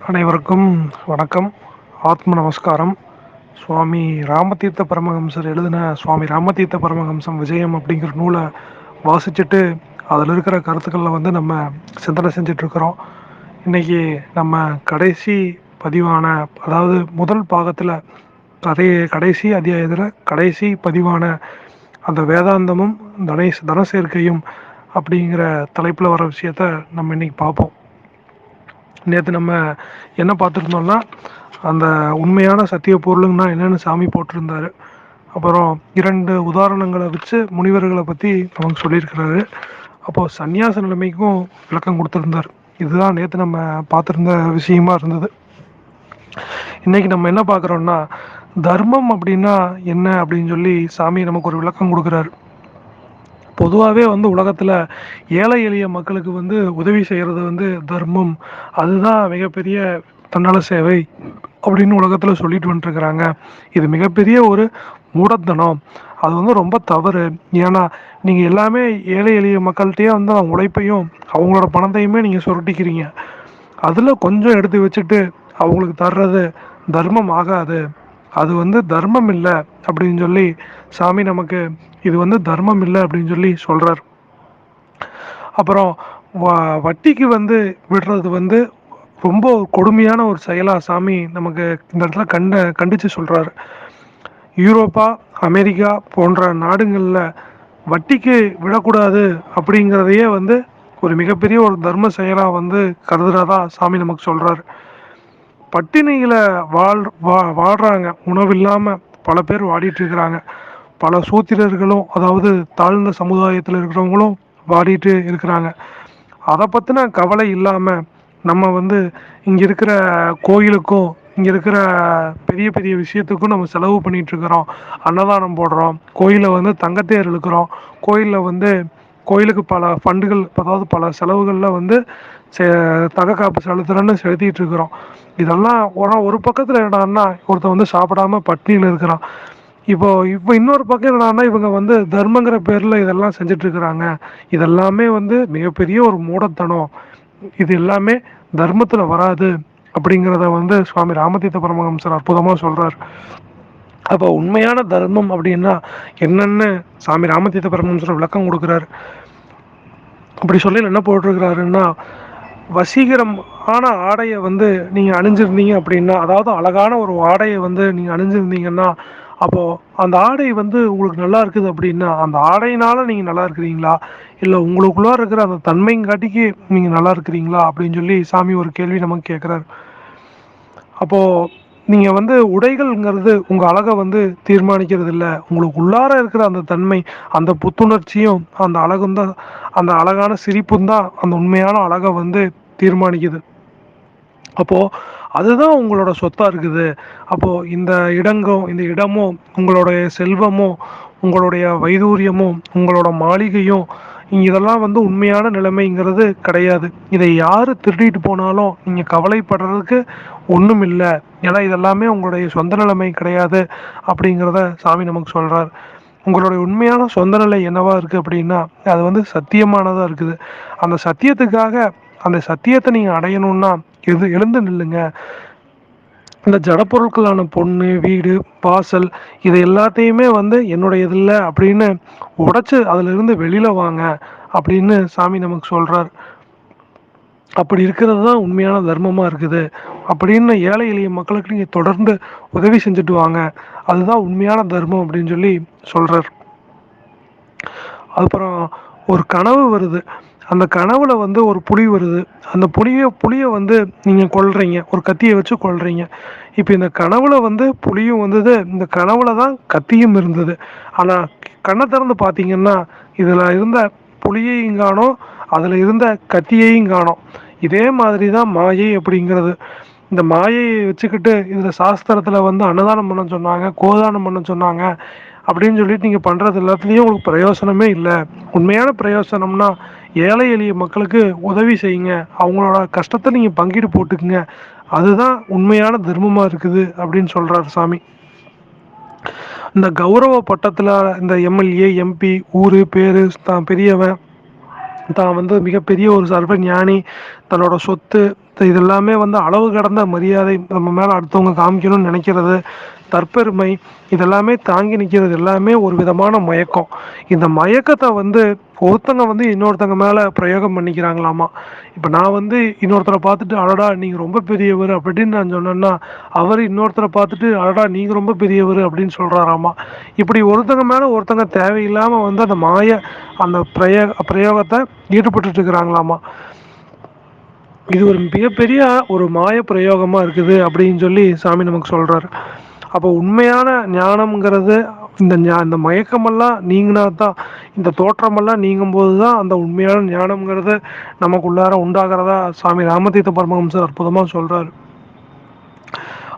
அனைவருக்கும் வணக்கம். ஆத்ம நமஸ்காரம். சுவாமி ராமதீர்த்த பரமஹம்சர் எழுதின சுவாமி ராமதீர்த்த பரமஹம்சம் விஜயம் அப்படிங்கிற நூலை வாசிச்சுட்டு அதில் இருக்கிற கருத்துக்களை நம்ம சிந்தனை செஞ்சிட்ருக்கிறோம். இன்னைக்கு நம்ம கடைசி பதிவான, அதாவது முதல் பாகத்தில் கடைசி அத்தியாயத்தில் கடைசி பதிவான அந்த வேதாந்தமும் தனசேர்க்கையும் அப்படிங்கிற தலைப்பில் வர விஷயத்த நம்ம இன்னைக்கு பார்ப்போம். நேற்று நம்ம என்ன பார்த்துருந்தோம்னா, அந்த உண்மையான சத்திய பொருளுங்கன்னா என்னென்னு சாமி போட்டிருந்தாரு. அப்புறம் 2 உதாரணங்களை வச்சு முனிவர்களை பற்றி நமக்கு சொல்லியிருக்கிறாரு. அப்போது சந்நியாச நிலைமைக்கும் விளக்கம் கொடுத்துருந்தார். இதுதான் நேற்று நம்ம பார்த்துருந்த விஷயமா இருந்தது. இன்னைக்கு நம்ம என்ன பார்க்குறோம்னா, தர்மம் அப்படின்னா என்ன அப்படின்னு சொல்லி சாமி நமக்கு ஒரு விளக்கம் கொடுக்குறாரு. பொதுவாகவே உலகத்தில் ஏழை எளிய மக்களுக்கு உதவி செய்கிறது தர்மம். அதுதான் மிகப்பெரிய தன்னல சேவை அப்படின்னு உலகத்தில் சொல்லிட்டு வந்துட்டுருக்கிறாங்க. இது மிகப்பெரிய ஒரு மூடத்தனம். அது ரொம்ப தவறு. ஏன்னா நீங்கள் எல்லாமே ஏழை எளிய மக்கள்கிட்டயே அவங்க உழைப்பையும் அவங்களோட பணத்தையுமே நீங்கள் சுருட்டிக்கிறீங்க. அதில் கொஞ்சம் எடுத்து வச்சுட்டு அவங்களுக்கு தர்றது தர்மம் ஆகாது. அது தர்மம் இல்லை அப்படின்னு சொல்லி சாமி நமக்கு இது தர்மம் இல்லை அப்படின்னு சொல்லி சொல்கிறார். அப்புறம் வட்டிக்கு விடுறது ரொம்ப கொடுமையான ஒரு செயலாக சாமி நமக்கு இந்த இடத்துல கண்டித்து சொல்கிறாரு. யூரோப்பா, அமெரிக்கா போன்ற நாடுகளில் வட்டிக்கு விடக்கூடாது அப்படிங்கிறதையே ஒரு மிகப்பெரிய ஒரு தர்ம செயலாக கருதுறதா சாமி நமக்கு சொல்கிறாரு. பட்டினியில் வாழ்கிறாங்க. உணவு இல்லாமல் பல பேர் வாடிட்டு இருக்கிறாங்க. பல சூத்திரர்களும், அதாவது தாழ்ந்த சமுதாயத்தில் இருக்கிறவங்களும் வாடிட்டு இருக்கிறாங்க. அதை பற்றின கவலை இல்லாமல் நம்ம இங்கே இருக்கிற கோயிலுக்கும் இங்கே இருக்கிற பெரிய பெரிய விஷயத்துக்கும் நம்ம செலவு பண்ணிகிட்ருக்கிறோம். அன்னதானம் போடுறோம், கோயிலில் தங்கத்தேர் இழுக்கிறோம், கோயிலில் கோயிலுக்கு பல ஃபண்டுகள், அதாவது பல செலவுகளில் தகக்காப்பு செலுத்துறன்னு செலுத்திட்டு இருக்கிறோம். இதெல்லாம் ஒரு பக்கத்தில் என்னடான்னா, ஒருத்தன் சாப்பிடாம பட்டினியில் இருக்கிறான். இப்போ இன்னொரு பக்கம் என்னன்னா, இவங்க தர்மங்கிற பேரில் இதெல்லாம் செஞ்சுட்டு இருக்கிறாங்க. இதெல்லாமே மிகப்பெரிய ஒரு மூடத்தனம். இது எல்லாமே தர்மத்தில் வராது அப்படிங்கிறத சுவாமி ராமதீர்த்த பரமஹம்சர் அற்புதமாக சொல்கிறார். அப்போ உண்மையான தர்மம் அப்படின்னா என்னன்னு சாமி ராமதீர்த்த பரமஹம்சர் விளக்கம் கொடுக்குறாரு. அப்படி சொல்லி என்ன போட்டிருக்கிறாருன்னா, வசீகரமான ஆடையை நீங்கள் அணிஞ்சிருந்தீங்க அப்படின்னா, அதாவது அழகான ஒரு ஆடையை நீங்கள் அணிஞ்சிருந்தீங்கன்னா, அப்போது அந்த ஆடை உங்களுக்கு நல்லா இருக்குது அப்படின்னா, அந்த ஆடையினால் நீங்கள் நல்லா இருக்கிறீங்களா, இல்லை உங்களுக்குள்ளே இருக்கிற அந்த தன்மைங்காட்டிக்கு நீங்கள் நல்லா இருக்கிறீங்களா அப்படின்னு சொல்லி சாமி ஒரு கேள்வி நமக்கு கேட்குறாரு. அப்போது நீங்கள் உடைகள்ங்கிறது உங்கள் அழகை தீர்மானிக்கிறது இல்லை. உங்களுக்கு உள்ளார இருக்கிற அந்த தன்மை, அந்த புத்துணர்ச்சியும் அந்த அழகும் தான், அந்த அழகான சிரிப்பும் தான் அந்த உண்மையான அழகை தீர்மானிக்குது. அப்போது அதுதான் உங்களோட சொத்தாக இருக்குது. அப்போது இந்த இடமோ உங்களுடைய செல்வமோ உங்களுடைய வைதூரியமோ உங்களோட மாளிகையும் இதெல்லாம் உண்மையான நிலைமைங்கிறது கிடையாது. இதை யார் திருடிட்டு போனாலும் நீங்கள் கவலைப்படுறதுக்கு ஒன்றும் இல்லை. ஏன்னா இதெல்லாமே உங்களுடைய சொந்த நிலைமை கிடையாது அப்படிங்கிறத சாமி நமக்கு சொல்கிறார். உங்களுடைய உண்மையான சொந்த நிலை என்னவா இருக்குது அப்படின்னா, அது சத்தியமானதாக இருக்குது. அந்த சத்தியத்துக்காக அந்த சத்தியத்தை நீங்கள் அடையணும்னா எழுந்து நில்லுங்க. இந்த ஜடப்பொருட்களான பொண்ணு, வீடு, வாசல் இது எல்லாத்தையுமே என்னுடைய இதில் அப்படின்னு உடைச்சு அதிலிருந்து வெளியில் வாங்க அப்படின்னு சாமி நமக்கு சொல்கிறார். அப்படி இருக்கிறது தான் உண்மையான தர்மமாக இருக்குது அப்படின்னு ஏழை எளிய மக்களுக்கு நீங்கள் தொடர்ந்து உதவி செஞ்சுட்டு வாங்க, அதுதான் உண்மையான தர்மம் அப்படின்னு சொல்லி சொல்கிறார். அப்புறம் ஒரு கனவு வருது. அந்த கனவுல ஒரு புலி வருது. அந்த புலியை நீங்கள் கொல்றீங்க, ஒரு கத்தியை வச்சு கொல்றீங்க. இப்போ இந்த கனவுல புலியும் வந்தது, இந்த கனவுல தான் கத்தியும் இருந்தது. ஆனால் கண்ணை திறந்து பார்த்தீங்கன்னா இதில் இருந்த புலியையும் காணோம், அதில் இருந்த கத்தியையும் காணோம். இதே மாதிரி தான் மாயை அப்படிங்கிறது. இந்த மாயையை வச்சுக்கிட்டு இதில் சாஸ்திரத்தில் அன்னதானம் பண்ண சொன்னாங்க, கோதானம் பண்ண சொன்னாங்க அப்படின்னு சொல்லிட்டு நீங்கள் பண்ணுறது எல்லாத்துலேயும் உங்களுக்கு பிரயோசனமே இல்லை. உண்மையான பிரயோசனம்னா ஏழை எளிய மக்களுக்கு உதவி செய்யுங்க, அவங்களோட கஷ்டத்தை நீங்கள் பங்கீடு போட்டுக்குங்க, அதுதான் உண்மையான தர்மமாக இருக்குது அப்படின்னு சொல்கிறார் சாமி. இந்த கௌரவ பட்டத்தில் இந்த எம்எல்ஏ, எம்பி, ஊர் பேர், தான் பெரியவன், தான் மிகப்பெரிய ஒரு சர்வ ஞானி, தன்னோட சொத்து, இதெல்லாமே வந்து அளவு கடந்த மரியாதை, நம்ம மேலே அடுத்தவங்க காமிக்கணும்னு நினைக்கிறது, தற்பெருமை, இதெல்லாமே தாங்கி நிற்கிறது எல்லாமே ஒரு விதமான மயக்கம். இந்த மயக்கத்தை வந்து ஒருத்தங்க வந்து இன்னொருத்தங்க மேலே பிரயோகம் பண்ணிக்கிறாங்களாமா. இப்போ நான் வந்து இன்னொருத்தரை பார்த்துட்டு அடடா நீங்கள் ரொம்ப பெரியவர் அப்படின்னு நான் சொன்னேன்னா, அவர் இன்னொருத்தரை பார்த்துட்டு அடடா நீங்கள் ரொம்ப பெரியவர் அப்படின்னு சொல்கிறாராமா. இப்படி ஒருத்தங்க மேலே ஒருத்தங்க தேவையில்லாமல் வந்து அந்த அந்த பிரயோகத்தை ஈடுபட்டு இருக்கிறாங்களாமா. இது ஒரு மிகப்பெரிய ஒரு மாய பிரயோகமாக இருக்குது அப்படின்னு சொல்லி சாமி நமக்கு சொல்கிறாரு. அப்போ உண்மையான ஞானம்ங்கிறது இந்த மயக்கமெல்லாம் நீங்கினா தான், இந்த தோற்றமெல்லாம் நீங்கும்போது தான் அந்த உண்மையான ஞானம்ங்கிறது நமக்குள்ளார உண்டாகிறதா சாமி ராமதீர்த்த பரமஹம்சர் அற்புதமாக சொல்கிறாரு.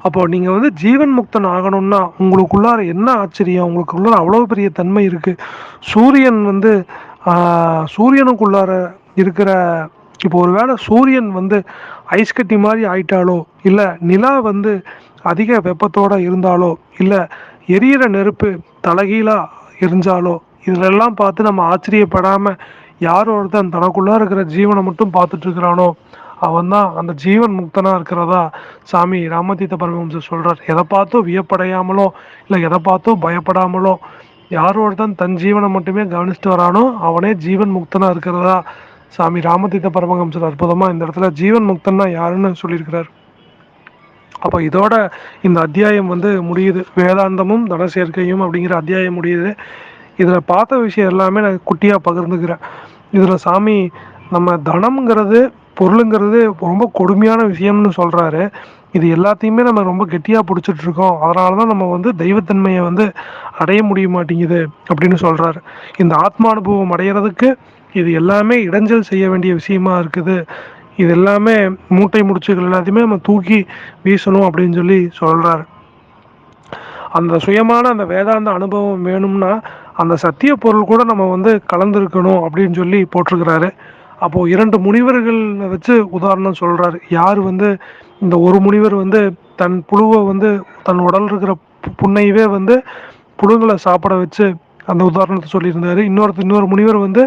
அப்போ நீங்கள் வந்து ஜீவன் முக்தன் ஆகணும்னா உங்களுக்குள்ளார என்ன ஆச்சரியம், உங்களுக்குள்ளார அவ்வளோ பெரிய தன்மை இருக்குது. சூரியன் வந்து சூரியனுக்குள்ளார இருக்கிற, இப்போ ஒரு வேளை சூரியன் வந்து ஐஸ் கட்டி மாதிரி ஆயிட்டாலோ, இல்லை நிலா வந்து அதிக வெப்பத்தோடு இருந்தாலோ, இல்லை எரியிற நெருப்பு தலைகீழா எரிஞ்சாலோ, இதிலெல்லாம் பார்த்து நம்ம ஆச்சரியப்படாமல் யார் ஒருத்தன் தனக்குள்ளே இருக்கிற ஜீவனை மட்டும் பார்த்துட்டு இருக்கிறானோ அவன் தான் அந்த ஜீவன் முக்தனாக இருக்கிறதா சாமி ராமதீர்த்த பரமஹம்சர் சொல்கிறார். எதை பார்த்தோ வியப்படையாமலோ, இல்லை எதை பார்த்தோ பயப்படாமலோ, யார் ஒருத்தன் தன் ஜீவனை மட்டுமே கவனிச்சுட்டு வரானோ அவனே ஜீவன் முக்தனாக இருக்கிறதா சாமி ராமதீர்த்த பரமஹம்சர் அற்புதமாக இந்த இடத்துல ஜீவன் முக்தன்னா யாருன்னு சொல்லியிருக்கிறார். அப்போ இதோட இந்த அத்தியாயம் வந்து முடியுது. வேதாந்தமும் தனசேர்க்கையும் அப்படிங்கிற அத்தியாயம் முடியுது. இதில் பார்த்த விஷயம் எல்லாமே நான் குட்டியாக பகிர்ந்துக்கிறேன். இதில் சாமி நம்ம தனம்ங்கிறது பொருளுங்கிறது ரொம்ப கொடுமையான விஷயம்னு சொல்கிறாரு. இது எல்லாத்தையுமே நம்ம ரொம்ப கெட்டியாக பிடிச்சிட்ருக்கோம், அதனால தான் நம்ம வந்து தெய்வத்தன்மையை வந்து அடைய முடிய மாட்டேங்குது அப்படின்னு சொல்கிறாரு. இந்த ஆத்மானுபவம் அடைகிறதுக்கு இது எல்லாமே இடைஞ்சல் செய்ய வேண்டிய விஷயமா இருக்குது. இது எல்லாமே மூட்டை முடிச்சுகள் எல்லாத்தையுமே நம்ம தூக்கி வீசணும் அப்படின்னு சொல்லி சொல்கிறாரு. அந்த சுயமான அந்த வேதாந்த அனுபவம் வேணும்னா அந்த சத்திய பொருள் கூட நம்ம வந்து கலந்துருக்கணும் அப்படின்னு சொல்லி போட்டிருக்கிறாரு. அப்போது 2 முனிவர்கள் வச்சு உதாரணம் சொல்கிறாரு. யார் வந்து இந்த ஒரு முனிவர் வந்து தன் புழுவை வந்து தன் உடல் இருக்கிற புண்ணையவே வந்து புழுங்களை சாப்பிட வச்சு அந்த உதாரணத்தை சொல்லியிருந்தார். இன்னொரு முனிவர் வந்து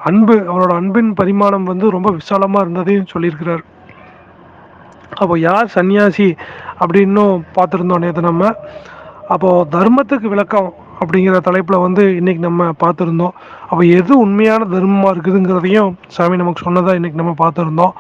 அவரோட அன்பின் பரிமாணம் வந்து ரொம்ப விசாலமாக இருந்ததையும் சொல்லியிருக்கிறார். அப்போ யார் சன்னியாசி அப்படின்னும் பார்த்துருந்தோம் நேற்று நம்ம. அப்போது தர்மத்துக்கு விளக்கம் அப்படிங்கிற தலைப்பில் வந்து இன்றைக்கி நம்ம பார்த்துருந்தோம். அப்போ எது உண்மையான தர்மமாக இருக்குதுங்கிறதையும் சாமி நமக்கு சொன்னதாக இன்றைக்கி நம்ம பார்த்துருந்தோம்.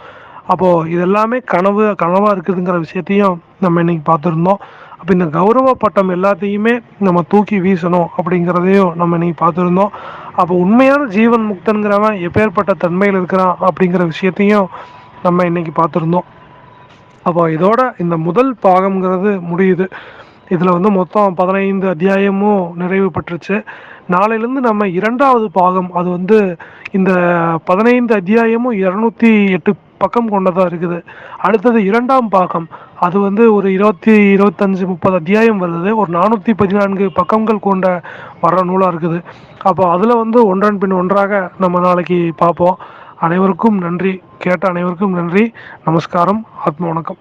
அப்போது இதெல்லாமே கனவாக இருக்குதுங்கிற விஷயத்தையும் நம்ம இன்றைக்கி பார்த்துருந்தோம். அப்போ இந்த கௌரவ பட்டம் எல்லாத்தையுமே நம்ம தூக்கி வீசணும் அப்படிங்கிறதையும் நம்ம இன்றைக்கி பார்த்துருந்தோம். அப்போ உண்மையான ஜீவன் முக்தன்கிறவன் எப்பேற்பட்ட தன்மையில் இருக்கிறான் அப்படிங்கிற விஷயத்தையும் நம்ம இன்றைக்கி பார்த்துருந்தோம். அப்போ இதோட இந்த முதல் பாகம்ங்கிறது முடியுது. இதில் வந்து மொத்தம் 15 அத்தியாயமும் நிறைவு பெற்றுச்சு. நாளையிலேருந்து நம்ம 2வது பாகம், அது வந்து இந்த 15 அத்தியாயமும் 208 பக்கம் கொண்டதாக இருக்குது. அடுத்தது 2ஆம் பாகம், அது வந்து ஒரு 20, 25, 30 அத்தியாயம் வருது. ஒரு 414 பக்கங்கள் கொண்ட வர நூலாக இருக்குது. அப்போ அதில் வந்து ஒன்றன் பின் ஒன்றாக நம்ம நாளைக்கு பார்ப்போம். அனைவருக்கும் நன்றி. கேட்ட அனைவருக்கும் நன்றி. நமஸ்காரம். ஆத்ம வணக்கம்.